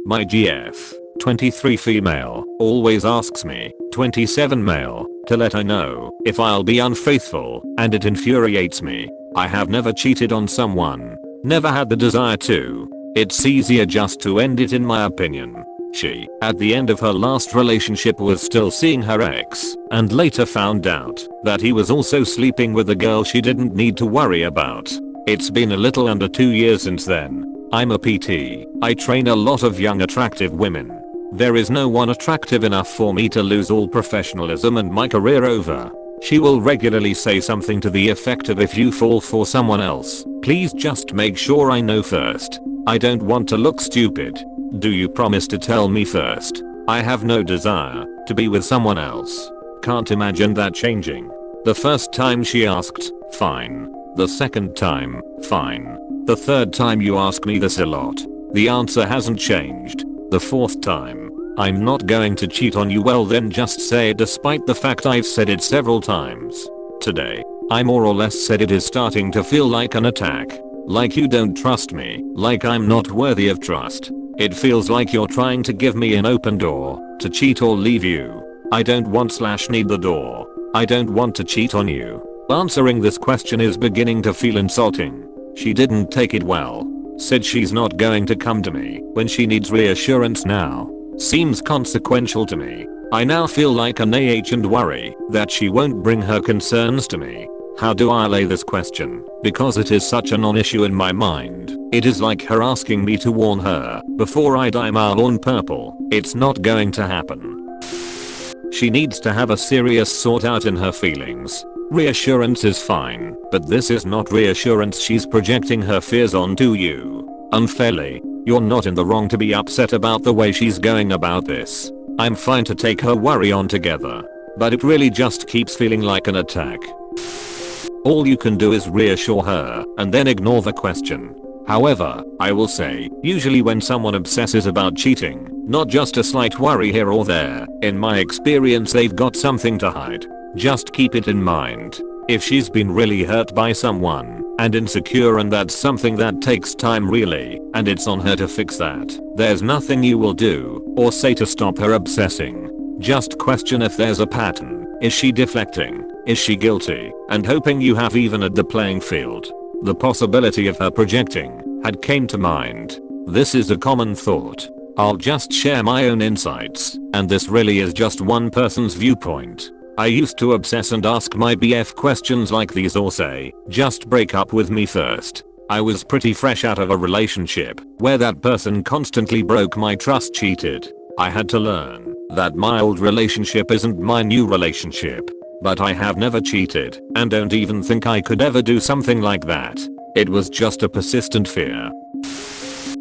My GF, 23 female, always asks me, 27 male, to let her know if I'll be unfaithful, and it infuriates me. I have never cheated on someone. Never had the desire to. It's easier just to end it in my opinion. She, at the end of her last relationship, was still seeing her ex, and later found out that he was also sleeping with a girl she didn't need to worry about. It's been a little under 2 years since then. I'm a PT. I train a lot of young attractive women. There is no one attractive enough for me to lose all professionalism and my career over. She will regularly say something to the effect of, if you fall for someone else, please just make sure I know first. I don't want to look stupid. Do you promise to tell me first? I have no desire to be with someone else. Can't imagine that changing. The first time she asked, fine. The second time, fine. The third time you ask me this a lot. The answer hasn't changed. The fourth time, I'm not going to cheat on you. Well then just say it, despite the fact I've said it several times. Today, I more or less said it is starting to feel like an attack. Like you don't trust me, like I'm not worthy of trust. It feels like you're trying to give me an open door to cheat or leave you. I don't want/need the door. I don't want to cheat on you. Answering this question is beginning to feel insulting. She didn't take it well. Said she's not going to come to me when she needs reassurance now. Seems consequential to me. I now feel like an AH and worry that she won't bring her concerns to me. How do I lay this question? Because it is such a non-issue in my mind. It is like her asking me to warn her before I dye my lawn purple. It's not going to happen. She needs to have a serious sort out in her feelings. Reassurance is fine, but this is not reassurance. She's projecting her fears onto you. Unfairly. You're not in the wrong to be upset about the way she's going about this. I'm fine to take her worry on together. But it really just keeps feeling like an attack. All you can do is reassure her and then ignore the question. However, I will say, usually when someone obsesses about cheating, not just a slight worry here or there, in my experience they've got something to hide. Just keep it in mind. If she's been really hurt by someone and insecure, and that's something that takes time really, and it's on her to fix that, there's nothing you will do or say to stop her obsessing. Just question if there's a pattern. Is she deflecting? Is she guilty? And hoping you have evened the playing field. The possibility of her projecting had came to mind. This is a common thought. I'll just share my own insights, and this really is just one person's viewpoint. I used to obsess and ask my BF questions like these, or say, just break up with me first. I was pretty fresh out of a relationship where that person constantly broke my trust, cheated. I had to learn that my old relationship isn't my new relationship. But I have never cheated and don't even think I could ever do something like that. It was just a persistent fear.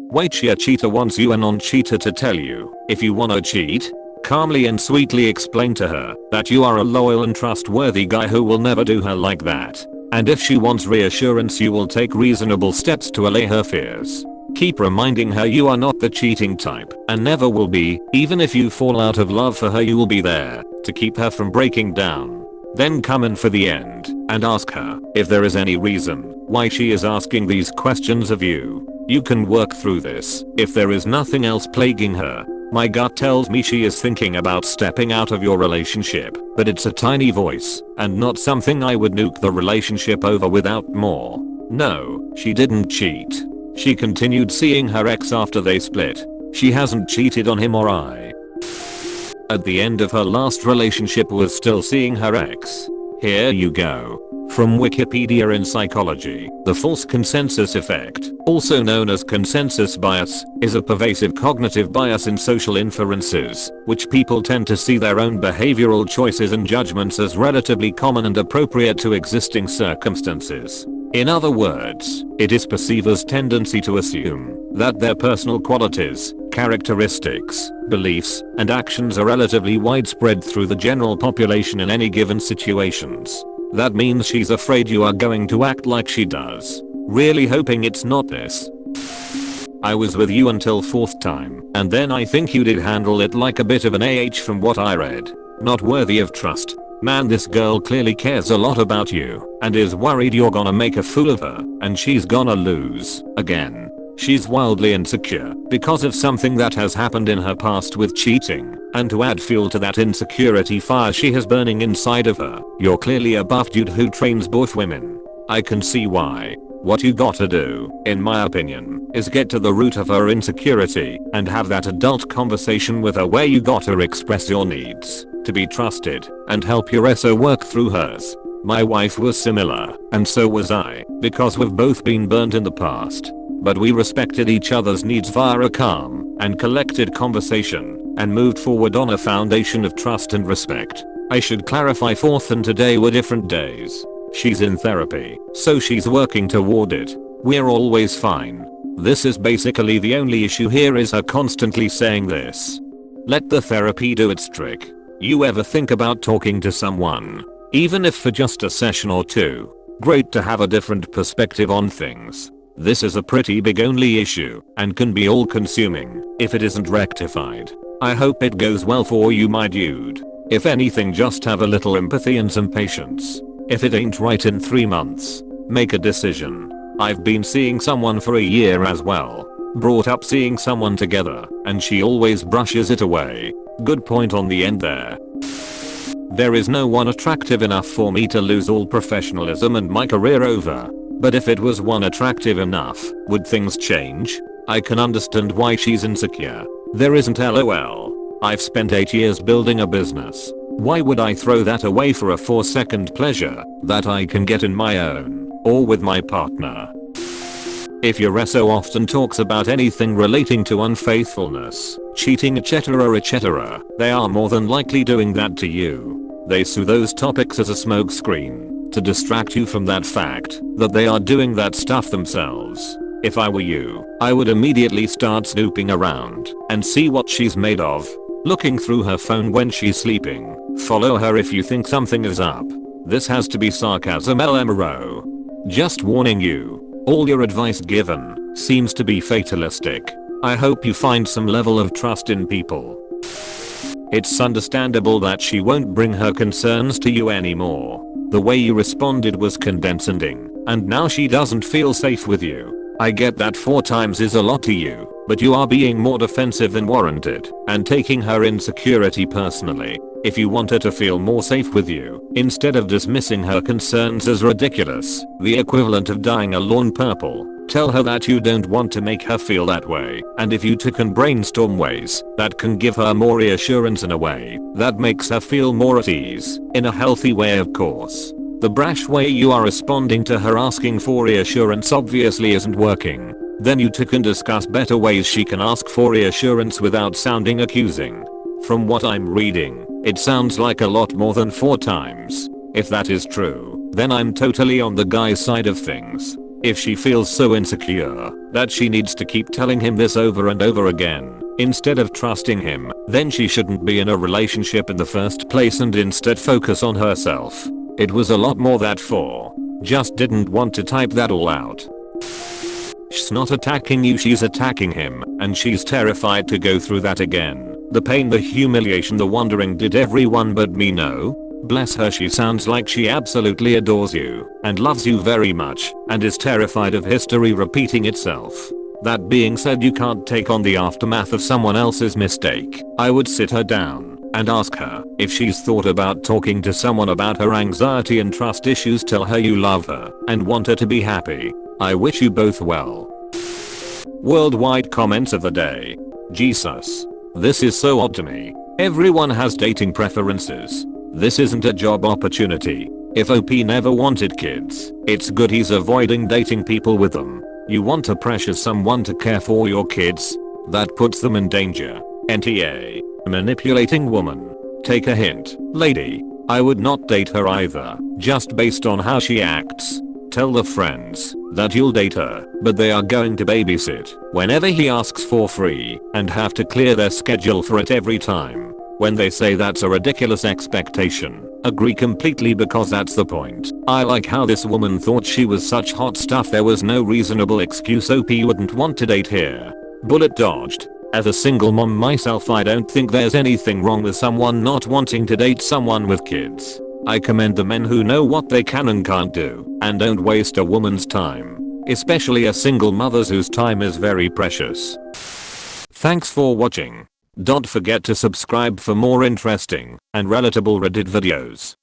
Wait, she a cheater wants you a non-cheater to tell you if you wanna cheat? Calmly and sweetly explain to her that you are a loyal and trustworthy guy who will never do her like that. And if she wants reassurance, you will take reasonable steps to allay her fears. Keep reminding her you are not the cheating type and never will be. Even if you fall out of love for her, you will be there to keep her from breaking down. Then come in for the end and ask her if there is any reason why she is asking these questions of you. You can work through this if there is nothing else plaguing her. My gut tells me she is thinking about stepping out of your relationship, but it's a tiny voice and not something I would nuke the relationship over without more. No, she didn't cheat. She continued seeing her ex after they split. She hasn't cheated on him or I. At the end of her last relationship was still seeing her ex. Here you go. From Wikipedia in psychology, the false consensus effect, also known as consensus bias, is a pervasive cognitive bias in social inferences, which people tend to see their own behavioral choices and judgments as relatively common and appropriate to existing circumstances. In other words, it is perceivers' tendency to assume that their personal qualities, characteristics, beliefs, and actions are relatively widespread through the general population in any given situations. That means she's afraid you are going to act like she does. Really hoping it's not this. I was with you until fourth time, and then I think you did handle it like a bit of an AH from what I read. Not worthy of trust. Man, this girl clearly cares a lot about you and is worried you're gonna make a fool of her and she's gonna lose again. She's wildly insecure because of something that has happened in her past with cheating, and to add fuel to that insecurity fire she has burning inside of her, you're clearly a buff dude who trains both women. I can see why. What you gotta do, in my opinion, is get to the root of her insecurity and have that adult conversation with her where you gotta express your needs to be trusted and help your SO work through hers. My wife was similar, and so was I, because we've both been burnt in the past. But we respected each other's needs via a calm and collected conversation and moved forward on a foundation of trust and respect. I should clarify 4th and today were different days. She's in therapy, so she's working toward it. We're always fine. This is basically the only issue here is her constantly saying this. Let the therapy do its trick. You ever think about talking to someone? Even if for just a session or two. Great to have a different perspective on things. This is a pretty big only issue and can be all consuming if it isn't rectified. I hope it goes well for you, my dude. If anything, just have a little empathy and some patience. If it ain't right in 3 months, make a decision. I've been seeing someone for a year as well. Brought up seeing someone together and she always brushes it away. Good point on the end there. There is no one attractive enough for me to lose all professionalism and my career over. But if it was one attractive enough, would things change? I can understand why she's insecure. There isn't lol. I've spent 8 years building a business. Why would I throw that away for a 4-second pleasure that I can get in my own or with my partner? If your SO often talks about anything relating to unfaithfulness, cheating etc., they are more than likely doing that to you. They sue those topics as a smokescreen to distract you from that fact that they are doing that stuff themselves. If I were you, I would immediately start snooping around and see what she's made of. Looking through her phone when she's sleeping. Follow her if you think something is up. This has to be sarcasm LMRO. Just warning you. All your advice given seems to be fatalistic. I hope you find some level of trust in people. It's understandable that she won't bring her concerns to you anymore. The way you responded was condescending, and now she doesn't feel safe with you. I get that 4 times is a lot to you, but you are being more defensive than warranted and taking her insecurity personally. If you want her to feel more safe with you, instead of dismissing her concerns as ridiculous, the equivalent of dyeing a lawn purple, tell her that you don't want to make her feel that way, and if you two can brainstorm ways that can give her more reassurance in a way that makes her feel more at ease, in a healthy way of course. The brash way you are responding to her asking for reassurance obviously isn't working. Then you two can discuss better ways she can ask for reassurance without sounding accusing. From what I'm reading, it sounds like a lot more than 4 times. If that is true, then I'm totally on the guy's side of things. If she feels so insecure that she needs to keep telling him this over and over again, instead of trusting him, then she shouldn't be in a relationship in the first place and instead focus on herself. It was a lot more that 4. Just didn't want to type that all out. She's not attacking you, she's attacking him, and she's terrified to go through that again. The pain, the humiliation, the wondering, did everyone but me know? Bless her, she sounds like she absolutely adores you and loves you very much and is terrified of history repeating itself. That being said, you can't take on the aftermath of someone else's mistake. I would sit her down and ask her if she's thought about talking to someone about her anxiety and trust issues. Tell her you love her and want her to be happy. I wish you both well. Worldwide comments of the day. Jesus. This is so odd to me. Everyone has dating preferences. This isn't a job opportunity. If OP never wanted kids, it's good he's avoiding dating people with them. You want to pressure someone to care for your kids? That puts them in danger. NTA. Manipulating woman. Take a hint, lady. I would not date her either, just based on how she acts. Tell the friends that you'll date her, but they are going to babysit whenever he asks for free and have to clear their schedule for it every time. When they say that's a ridiculous expectation, agree completely because that's the point. I like how this woman thought she was such hot stuff there was no reasonable excuse OP wouldn't want to date here. Bullet dodged. As a single mom myself, I don't think there's anything wrong with someone not wanting to date someone with kids. I commend the men who know what they can and can't do and don't waste a woman's time. especially a single mothers whose time is very precious. Thanks for watching. Don't forget to subscribe for more interesting and relatable Reddit videos.